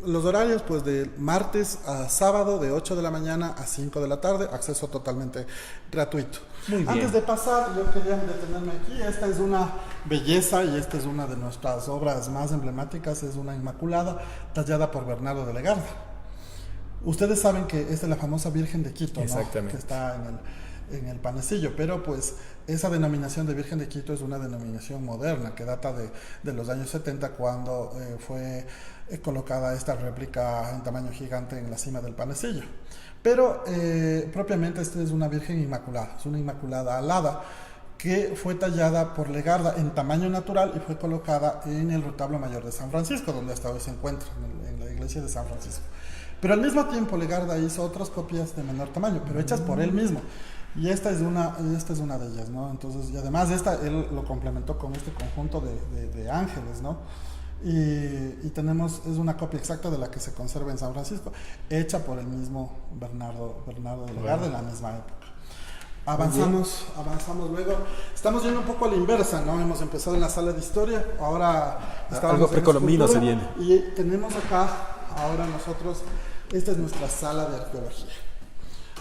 Los horarios, pues de martes a sábado, de 8 de la mañana a 5 de la tarde, acceso totalmente gratuito. Antes de pasar, yo quería detenerme aquí. Esta es una belleza y esta es una de nuestras obras más emblemáticas, es una Inmaculada tallada por Bernardo de Legarda. Ustedes saben que esta es la famosa Virgen de Quito, ¿no? Que está en el panecillo, pero pues esa denominación de Virgen de Quito es una denominación moderna que data de los años 70, cuando fue colocada esta réplica en tamaño gigante en la cima del panecillo. Pero propiamente esta es una Virgen Inmaculada, es una Inmaculada alada que fue tallada por Legarda en tamaño natural y fue colocada en el retablo mayor de San Francisco, donde hasta hoy se encuentra, en la iglesia de San Francisco. Pero al mismo tiempo Legarda hizo otras copias de menor tamaño, pero hechas por él mismo. Y esta es una de ellas, ¿no? Entonces, y además él lo complementó con este conjunto de ángeles, ¿no? Y es una copia exacta de la que se conserva en San Francisco, hecha por el mismo Bernardo de Legarda en la misma época. Avanzamos luego. Estamos yendo un poco a la inversa, ¿no? Hemos empezado en la sala de historia, ahora algo precolombino se viene. Y tenemos acá, ahora nosotros, esta es nuestra sala de arqueología.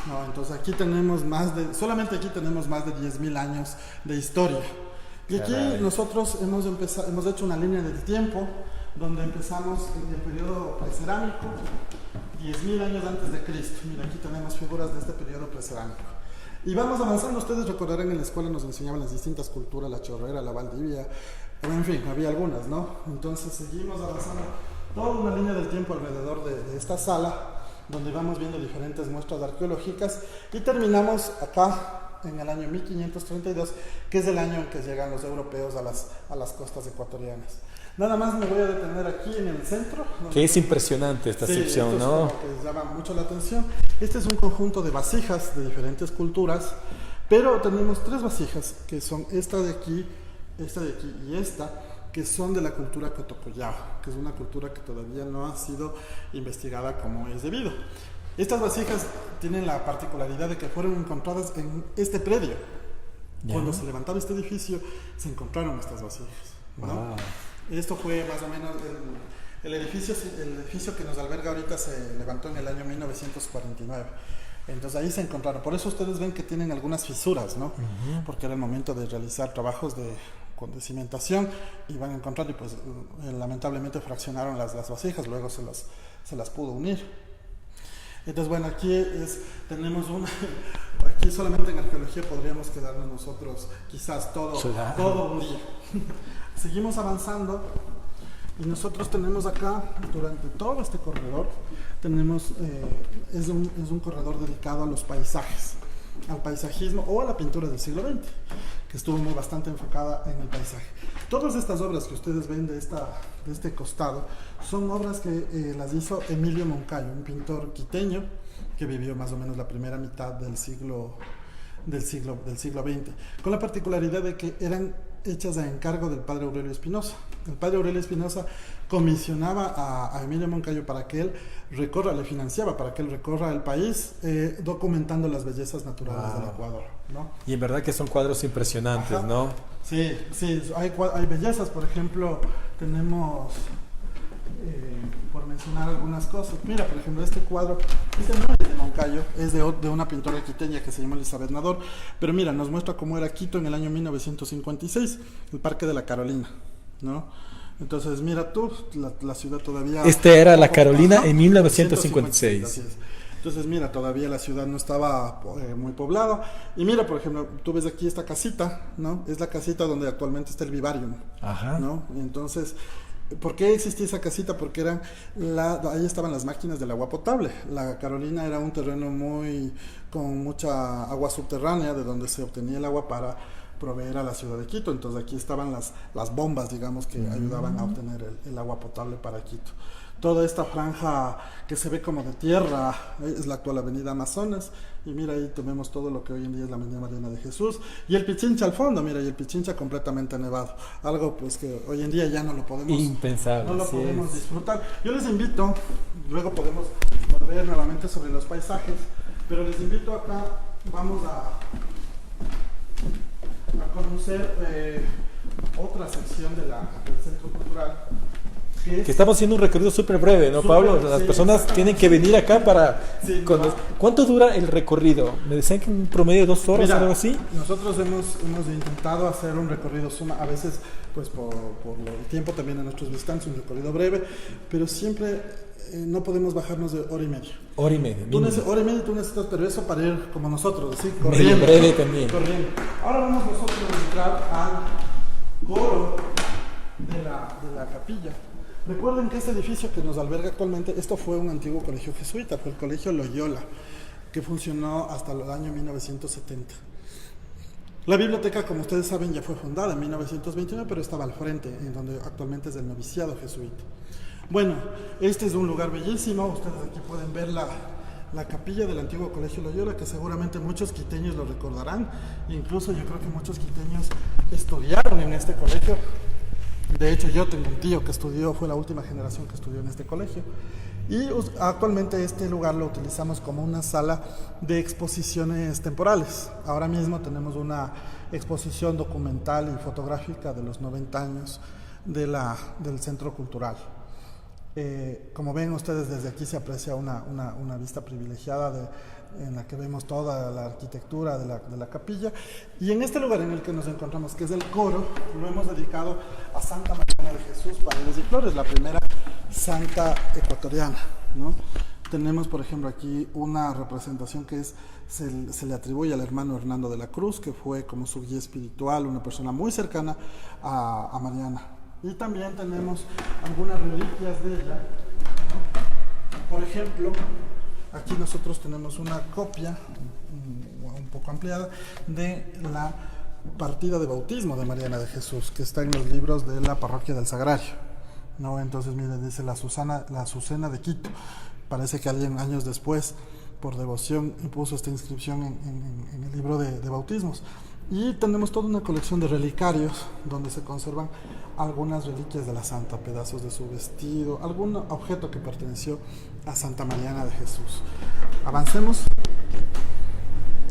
No, entonces aquí tenemos solamente aquí tenemos más de 10.000 años de historia. Y aquí nosotros hemos hecho una línea del tiempo donde empezamos en el periodo precerámico, 10.000 años antes de Cristo. Mira, aquí tenemos figuras de este periodo precerámico. Y vamos avanzando, ustedes recordarán en la escuela nos enseñaban las distintas culturas, la chorrera, la Valdivia, en fin, había algunas, ¿no? Entonces seguimos avanzando toda una línea del tiempo alrededor de esta sala, donde vamos viendo diferentes muestras arqueológicas y terminamos acá en el año 1532, que es el año en que llegan los europeos a las costas ecuatorianas. Nada más me voy a detener aquí en el centro. Que es impresionante esta sección, ¿no? Que llama mucho la atención. Este es un conjunto de vasijas de diferentes culturas, pero tenemos 3 vasijas, que son esta de aquí y esta, que son de la cultura Cotocollao, que es una cultura que todavía no ha sido investigada como es debido. Estas vasijas tienen la particularidad de que fueron encontradas en este predio. Cuando se levantaba este edificio, se encontraron estas vasijas, ¿no? Wow. Esto fue más o menos el edificio que nos alberga ahorita se levantó en el año 1949. Entonces ahí se encontraron. Por eso ustedes ven que tienen algunas fisuras, ¿no? Porque era el momento de realizar trabajos de cimentación y van a encontrar y pues lamentablemente fraccionaron las vasijas, luego se las pudo unir. Entonces bueno, aquí tenemos aquí solamente en arqueología podríamos quedarnos nosotros quizás todo un día. Seguimos avanzando y nosotros tenemos acá, durante todo este corredor, es un corredor dedicado a los paisajes, al paisajismo o a la pintura del siglo XX, que estuvo bastante enfocada en el paisaje. Todas estas obras que ustedes ven de este costado son obras que las hizo Emilio Moncayo, un pintor quiteño que vivió más o menos la primera mitad del siglo XX, con la particularidad de que eran hechas a encargo del padre Aurelio Espinosa. El padre Aurelio Espinosa comisionaba a Emilio Moncayo para que él le financiaba para que él recorra el país documentando las bellezas naturales del Ecuador, ¿no? Y en verdad que son cuadros impresionantes, ¿no? Sí, hay bellezas, por ejemplo, tenemos, por mencionar algunas cosas, mira, por ejemplo, este cuadro, no es de Moncayo, es de una pintora quiteña que se llama Elizabeth Nador, pero mira, nos muestra cómo era Quito en el año 1956, el Parque de la Carolina, ¿no? Entonces, mira tú, la ciudad todavía... Era la Carolina en 1956. Así es. Entonces, mira, todavía la ciudad no estaba muy poblada. Y mira, por ejemplo, tú ves aquí esta casita, ¿no? Es la casita donde actualmente está el vivarium, ¿no? Entonces, ¿por qué existía esa casita? Porque ahí estaban las máquinas del agua potable. La Carolina era un terreno con mucha agua subterránea, de donde se obtenía el agua para proveer a la ciudad de Quito. Entonces aquí estaban las bombas, digamos, que ayudaban a obtener el agua potable para Quito. Toda esta franja que se ve como de tierra es la actual avenida Amazonas, y mira, ahí tenemos todo lo que hoy en día es la avenida Mariana de Jesús, y el Pichincha al fondo, mira, y el Pichincha completamente nevado, algo pues que hoy en día ya no lo podemos disfrutar. Yo les invito, luego podemos volver nuevamente sobre los paisajes, pero les invito acá, vamos a conocer otra sección del Centro Cultural. Que estamos haciendo un recorrido súper breve, ¿no, Pablo? Las personas tienen que venir acá para... ¿Cuánto dura el recorrido? Me decían que un promedio de 2 horas o algo así. Nosotros hemos intentado hacer un recorrido a veces pues por el tiempo también de nuestros visitantes, un recorrido breve, pero siempre no podemos bajarnos de hora y media. Hora y media. Hora y media tú necesitas, pero eso para ir como nosotros, ¿sí? Corriendo. Medio breve también. Corriendo. Ahora vamos nosotros a entrar al coro de la capilla. Recuerden que este edificio que nos alberga actualmente, esto fue un antiguo colegio jesuita, fue el colegio Loyola, que funcionó hasta el año 1970. La biblioteca, como ustedes saben, ya fue fundada en 1929, pero estaba al frente, en donde actualmente es el noviciado jesuita. Bueno, este es un lugar bellísimo, ustedes aquí pueden ver la capilla del antiguo colegio Loyola, que seguramente muchos quiteños lo recordarán, incluso yo creo que muchos quiteños estudiaron en este colegio. De hecho, yo tengo un tío que fue la última generación que estudió en este colegio. Y actualmente este lugar lo utilizamos como una sala de exposiciones temporales. Ahora mismo tenemos una exposición documental y fotográfica de los 90 años del Centro Cultural. Como ven ustedes, desde aquí se aprecia una vista privilegiada en la que vemos toda la arquitectura de la capilla. Y en este lugar en el que nos encontramos, que es el coro, lo hemos dedicado a Santa Mariana de Jesús Paredes y Flores, la primera santa ecuatoriana, ¿no? Tenemos, por ejemplo, aquí una representación que se le atribuye al hermano Hernando de la Cruz, que fue como su guía espiritual, una persona muy cercana a Mariana. Y también tenemos algunas reliquias de ella, ¿no? Por ejemplo, aquí nosotros tenemos una copia un poco ampliada de la partida de bautismo de Mariana de Jesús, que está en los libros de la parroquia del Sagrario, ¿no? Entonces, miren, dice la Azucena de Quito. Parece que alguien años después, por devoción, impuso esta inscripción en el libro de bautismos. Y tenemos toda una colección de relicarios donde se conservan algunas reliquias de la santa, pedazos de su vestido, algún objeto que perteneció a Santa Mariana de Jesús. Avancemos.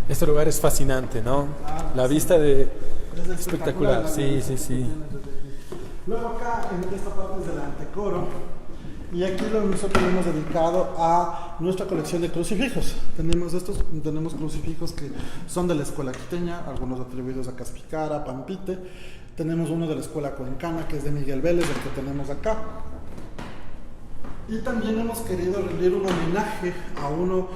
Este lugar es fascinante, ¿no? La vista es espectacular. Sí. Luego acá, en esta parte es del antecoro, y aquí nosotros lo hemos dedicado a nuestra colección de crucifijos. Tenemos crucifijos que son de la escuela quiteña, algunos atribuidos a Caspicara, Pampite. Tenemos uno de la escuela cuencana, que es de Miguel Vélez, el que tenemos acá. Y también hemos querido rendir un homenaje a uno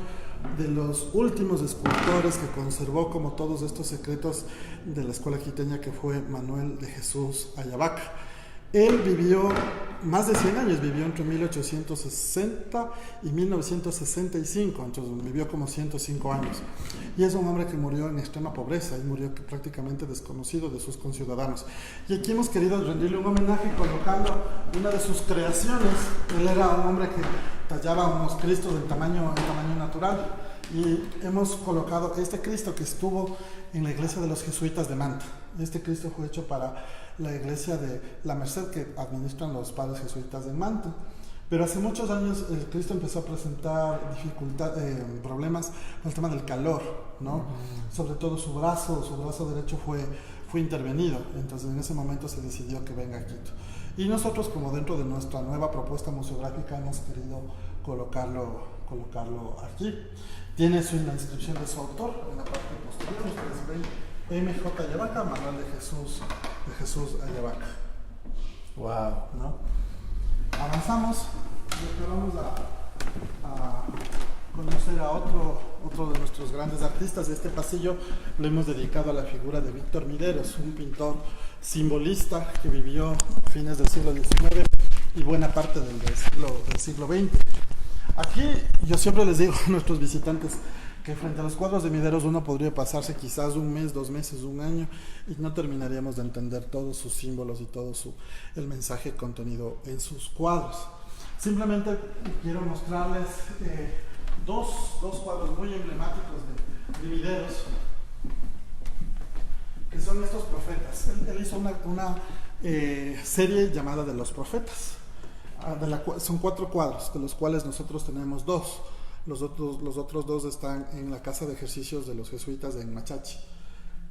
de los últimos escultores que conservó como todos estos secretos de la escuela quiteña, que fue Manuel de Jesús Ayavaca. Él vivió más de 100 años, vivió entre 1860 y 1965, entonces vivió como 105 años. Y es un hombre que murió en extrema pobreza y murió prácticamente desconocido de sus conciudadanos. Y aquí hemos querido rendirle un homenaje colocando una de sus creaciones. Él era un hombre que tallaba unos cristos en tamaño natural. Y hemos colocado este Cristo que estuvo en la iglesia de los jesuitas de Manta. Este Cristo fue hecho para la iglesia de la Merced, que administran los padres jesuitas de Manta. Pero hace muchos años el Cristo empezó a presentar problemas con el tema del calor, ¿no? Sobre todo su brazo derecho fue intervenido. Entonces en ese momento se decidió que venga a Quito. Y nosotros, como dentro de nuestra nueva propuesta museográfica, hemos querido colocarlo aquí. Tiene la inscripción de su autor en la parte posterior. Ustedes ven M.J. Ayavaca, Manuel de Jesús Ayavaca. Wow. ¿No? Avanzamos. Vamos a conocer a otro de nuestros grandes artistas. Este pasillo lo hemos dedicado a la figura de Víctor Mideros, un pintor simbolista que vivió a fines del siglo XIX y buena parte del siglo XX. Aquí yo siempre les digo a nuestros visitantes que frente a los cuadros de Mideros uno podría pasarse quizás un mes, 2 meses, un año, y no terminaríamos de entender todos sus símbolos y todo el mensaje contenido en sus cuadros. Simplemente quiero mostrarles dos cuadros muy emblemáticos de Mideros, que son estos profetas. Él hizo una serie llamada de los profetas. Son 4 cuadros, de los cuales nosotros tenemos 2. Los otros 2 están en la casa de ejercicios de los jesuitas en Machachi.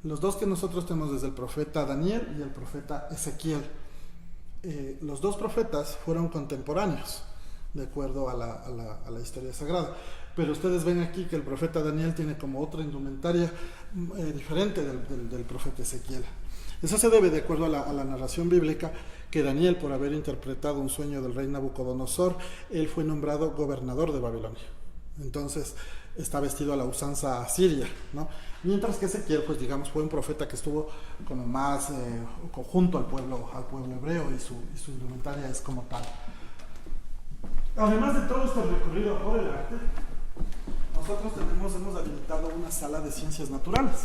Los 2 que nosotros tenemos es el profeta Daniel y el profeta Ezequiel. Los 2 profetas fueron contemporáneos, de acuerdo a la historia sagrada. Pero ustedes ven aquí que el profeta Daniel tiene como otra indumentaria diferente del profeta Ezequiel. Eso se debe, de acuerdo a la narración bíblica, que Daniel, por haber interpretado un sueño del rey Nabucodonosor, él fue nombrado gobernador de Babilonia. Entonces está vestido a la usanza asiria, ¿no? Mientras que Ezequiel, pues digamos, fue un profeta que estuvo como más junto al pueblo hebreo, y su indumentaria es como tal. Además de todo este recorrido por el arte, nosotros hemos habilitado una sala de ciencias naturales.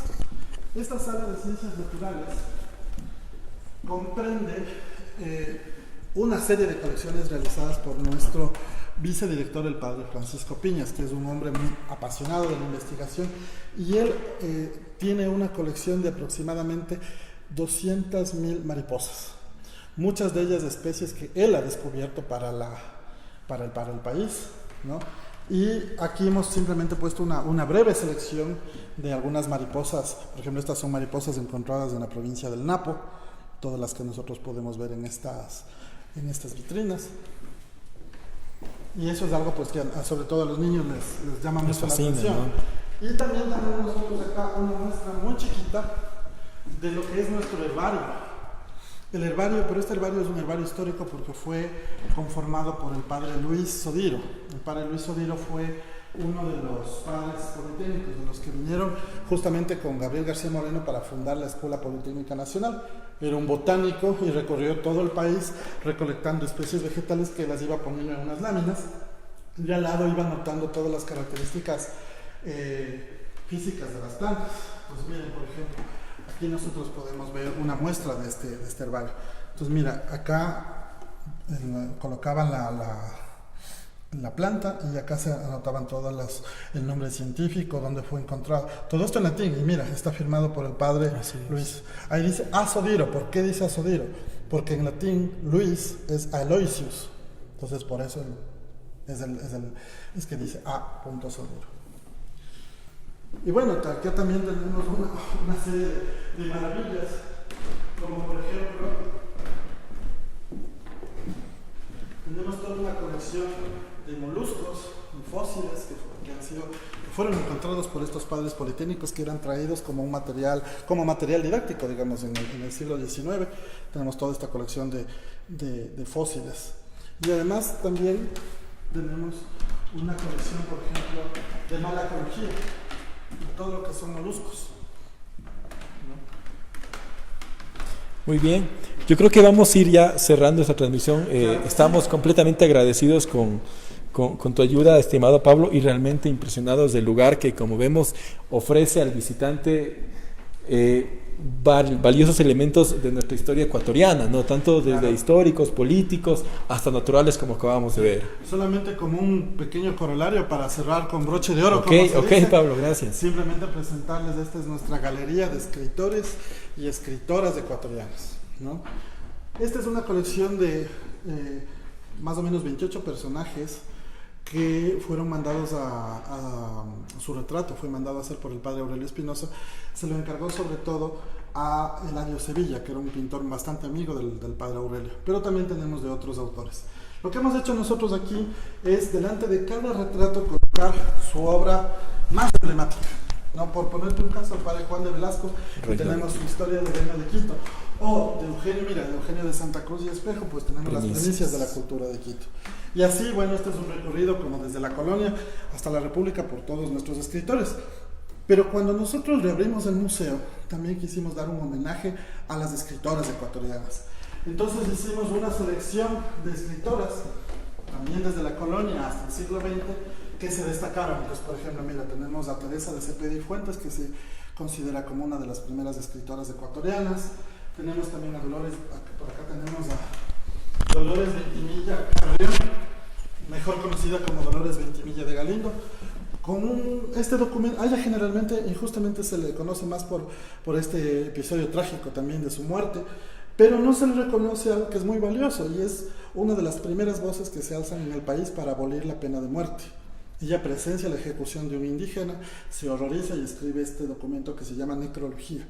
Esta sala de ciencias naturales comprende una serie de colecciones realizadas por nuestro vicedirector, el padre Francisco Piñas, que es un hombre muy apasionado de la investigación, y él tiene una colección de aproximadamente 200,000 mariposas, muchas de ellas de especies que él ha descubierto para para el país, ¿no? Y aquí hemos simplemente puesto una breve selección de algunas mariposas. Por ejemplo, estas son mariposas encontradas en la provincia del Napo, todas las que nosotros podemos ver en estas vitrinas. Y eso es algo pues que sobre todo a los niños les llama mucho la atención, ¿no? Y también tenemos nosotros acá una muestra muy chiquita de lo que es nuestro herbario. El herbario, pero este herbario es un herbario histórico porque fue conformado por el padre Luis Sodiro. El padre Luis Sodiro fue uno de los padres politécnicos, de los que vinieron justamente con Gabriel García Moreno para fundar la Escuela Politécnica Nacional. Era un botánico y recorrió todo el país recolectando especies vegetales que las iba poniendo en unas láminas, y al lado iba notando todas las características físicas de las plantas. Pues miren, por ejemplo, aquí nosotros podemos ver una muestra de este herbario. Entonces mira, acá colocaban la planta y acá se anotaban todas el nombre científico, dónde fue encontrado. Todo esto en latín, y mira, está firmado por el padre Luis. Ahí dice Sodiro. ¿Por qué dice Sodiro? Porque en latín Luis es Aloysius. Entonces por eso es que dice Sodiro. Y bueno, acá también tenemos una serie de maravillas, como por ejemplo, tenemos toda una colección de moluscos y fósiles que fueron encontrados por estos padres politécnicos, que eran traídos como material didáctico, digamos, en el siglo XIX. Tenemos toda esta colección de fósiles. Y además también tenemos una colección, por ejemplo, de malacología, todo lo que son moluscos, ¿no? Muy bien, yo creo que vamos a ir ya cerrando esta transmisión. Estamos completamente agradecidos con tu ayuda, estimado Pablo, y realmente impresionados del lugar que, como vemos, ofrece al visitante valiosos elementos de nuestra historia ecuatoriana, ¿no? Tanto desde históricos, políticos, hasta naturales, como acabamos de ver. Solamente como un pequeño corolario para cerrar con broche de oro. Ok, Pablo, gracias. Simplemente presentarles, esta es nuestra galería de escritores y escritoras ecuatorianos, ¿no? Esta es una colección de más o menos 28 personajes que fueron mandados a su retrato fue mandado a hacer por el padre Aurelio Espinosa. Se lo encargó sobre todo a Eladio Sevilla, que era un pintor bastante amigo del padre Aurelio, pero también tenemos de otros autores. Lo que hemos hecho nosotros aquí es, delante de cada retrato, colocar su obra más emblemática, ¿no? Por ponerte un caso, el padre Juan de Velasco, tenemos su historia de Reino de Quito, o de Eugenio de Santa Cruz y Espejo, pues tenemos las primicias de la cultura de Quito. Y así, bueno, este es un recorrido como desde la colonia hasta la República por todos nuestros escritores. Pero cuando nosotros reabrimos el museo, también quisimos dar un homenaje a las escritoras ecuatorianas. Entonces hicimos una selección de escritoras, también desde la colonia hasta el siglo XX, que se destacaron. Entonces, por ejemplo, mira, tenemos a Teresa de Cepeda y Fuentes, que se considera como una de las primeras escritoras ecuatorianas. Tenemos también a Dolores, por acá tenemos a Dolores Ventimilla Carrión, mejor conocida como Dolores Ventimilla de Galindo. Con este documento, a ella generalmente, injustamente, se le conoce más por este episodio trágico también de su muerte, pero no se le reconoce algo que es muy valioso, y es una de las primeras voces que se alzan en el país para abolir la pena de muerte. Ella presencia la ejecución de un indígena, se horroriza y escribe este documento que se llama Necrología,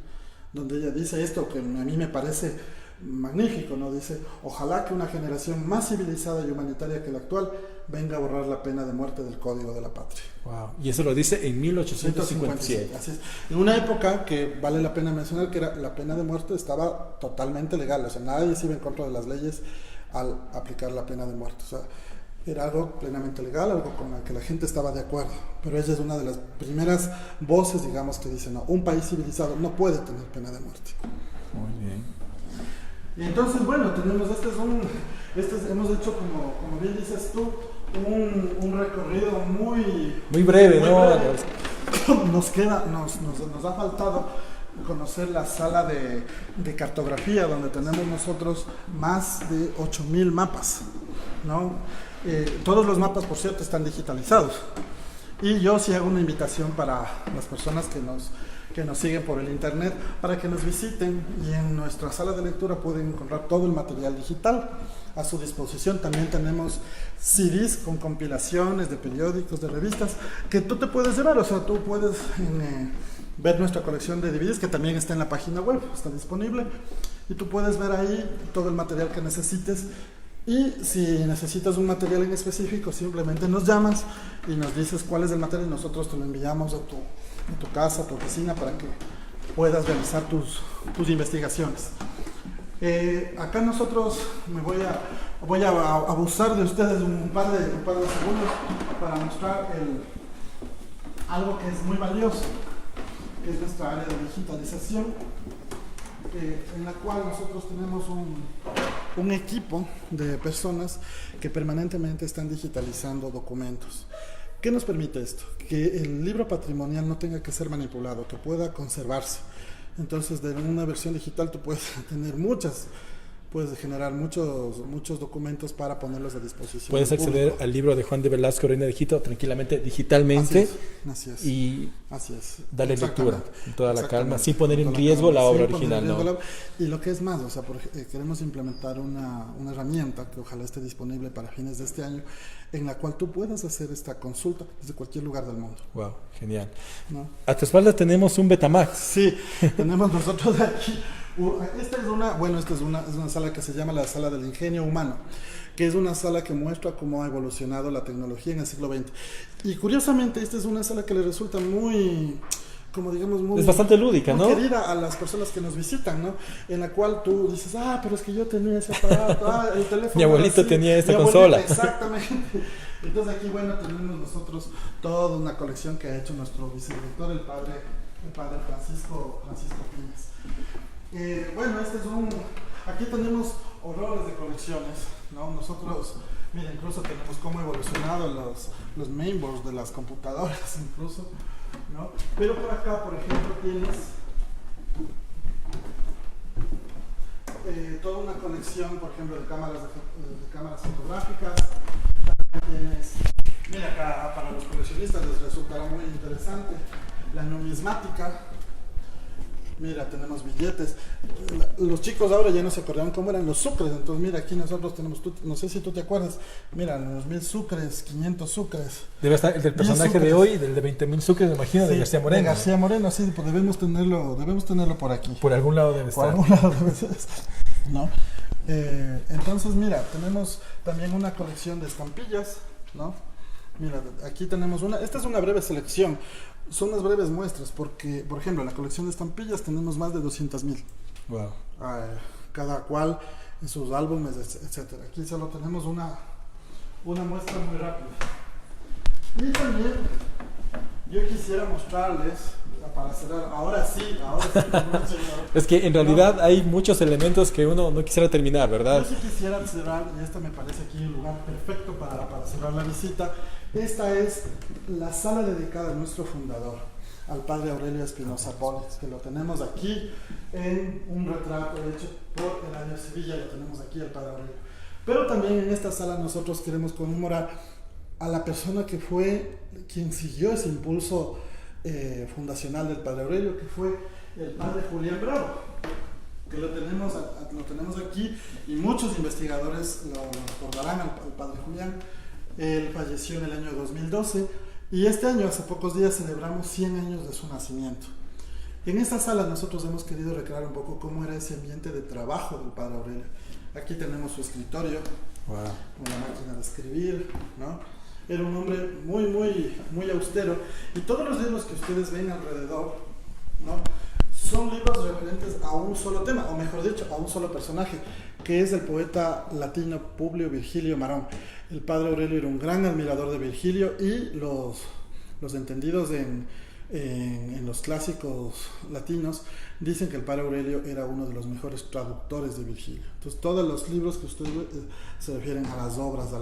donde ella dice esto que a mí me parece magnífico, ¿no? Dice: ojalá que una generación más civilizada y humanitaria que la actual venga a borrar la pena de muerte del Código de la Patria. Wow. Y eso lo dice en 1857. Así es. En una época que vale la pena mencionar que la pena de muerte estaba totalmente legal, o sea, nadie se iba en contra de las leyes al aplicar la pena de muerte, o sea, era algo plenamente legal, algo con el que la gente estaba de acuerdo. Pero ella es una de las primeras voces, digamos, que dice: no, un país civilizado no puede tener pena de muerte. Muy bien. Y entonces, bueno, tenemos hemos hecho, como bien dices tú, un recorrido muy breve, ¿no? Breve. Nos ha faltado conocer la sala de cartografía, donde tenemos nosotros más de 8,000 mapas, ¿no? Todos los mapas, por cierto, están digitalizados. Y yo sí hago una invitación para las personas que nos siguen por el internet para que nos visiten, y en nuestra sala de lectura pueden encontrar todo el material digital a su disposición. También tenemos CDs con compilaciones de periódicos, de revistas que tú te puedes llevar, o sea, tú puedes ver nuestra colección de DVDs, que también está en la página web, está disponible, y tú puedes ver ahí todo el material que necesites. Y si necesitas un material en específico, simplemente nos llamas y nos dices cuál es el material, y nosotros te lo enviamos a tu casa, a tu oficina, para que puedas realizar tus investigaciones. Acá nosotros voy a abusar de ustedes un par de segundos para mostrar algo que es muy valioso, que es nuestra área de digitalización, en la cual nosotros tenemos un equipo de personas que permanentemente están digitalizando documentos. ¿Qué nos permite esto? Que el libro patrimonial no tenga que ser manipulado, que pueda conservarse. Entonces, de una versión digital tú puedes tener puedes generar muchos documentos para ponerlos a disposición. Puedes acceder al libro de Juan de Velasco, Reina de Egipto, tranquilamente, digitalmente, así es. Y así es. darle lectura con toda la calma, sin poner en riesgo la obra original, ¿no? Y lo que es más, o sea, queremos implementar una herramienta que ojalá esté disponible para fines de este año, en la cual tú puedas hacer esta consulta desde cualquier lugar del mundo. Wow, genial. ¿No? A tu espalda tenemos un Betamax. Sí, tenemos nosotros aquí. Esta es una sala que se llama la Sala del Ingenio Humano, que es una sala que muestra cómo ha evolucionado la tecnología en el siglo XX. Y curiosamente, esta es una sala que le resulta muy, como digamos, muy... Es bastante lúdica, muy ¿no? querida a las personas que nos visitan, ¿no? En la cual tú dices, pero es que yo tenía ese aparato, el teléfono... Mi abuelito tenía esta consola. Exactamente. Entonces aquí, tenemos nosotros toda una colección que ha hecho nuestro vicedirector, el padre Francisco Piñas. Aquí tenemos horrores de colecciones, ¿no? Nosotros, mira, incluso tenemos cómo ha evolucionado los mainboards de las computadoras, incluso, ¿no? Pero por acá, por ejemplo, tienes toda una colección, por ejemplo, de cámaras fotográficas. También tienes, mira, acá para los coleccionistas les resultará muy interesante la numismática. Mira, tenemos billetes. Los chicos ahora ya no se acordaban cómo eran los sucres. Entonces, mira, aquí nosotros tenemos, no sé si tú te acuerdas, mira, los 1000 sucres, 500 sucres. Debe estar el del personaje de hoy, del de 20.000 sucres, me imagino, sí, de García Moreno. De García Moreno, sí, pues debemos tenerlo por aquí. Por algún lado debe estar. Por algún lado debe estar, ¿no? Entonces, mira, tenemos también una colección de estampillas, ¿no? Mira, aquí tenemos esta es una breve selección. Son unas breves muestras porque, por ejemplo, en la colección de estampillas tenemos más de 200,000. Wow. Cada cual en sus álbumes, etcétera. Aquí solo tenemos una muestra muy rápida. Y también yo quisiera mostrarles, para cerrar, ahora sí, es que en realidad hay muchos elementos que uno no quisiera terminar, ¿verdad? Yo sí quisiera cerrar, y esta me parece aquí un lugar perfecto para cerrar la visita. Esta es la sala dedicada a nuestro fundador, al padre Aurelio Espinosa Poli, que lo tenemos aquí en un retrato hecho por Eladio Sevilla, lo tenemos aquí al padre Aurelio. Pero también en esta sala nosotros queremos conmemorar a la persona que fue quien siguió ese impulso fundacional del padre Aurelio, que fue el padre Julián Bravo, que lo tenemos aquí, y muchos investigadores lo recordarán al padre Julián. Él falleció en el año 2012 y este año, hace pocos días, celebramos 100 años de su nacimiento. En esta sala nosotros hemos querido recrear un poco cómo era ese ambiente de trabajo del padre Aurelio. Aquí tenemos su escritorio, wow, una máquina de escribir, ¿no? Era un hombre muy austero, y todos los libros que ustedes ven alrededor, ¿no?, son libros referentes a un solo tema, o mejor dicho, a un solo personaje, que es el poeta latino Publio Virgilio Marón. El padre Aurelio era un gran admirador de Virgilio, y los entendidos en los clásicos latinos dicen que el padre Aurelio era uno de los mejores traductores de Virgilio. Entonces, todos los libros que ustedes se refieren a las obras, a la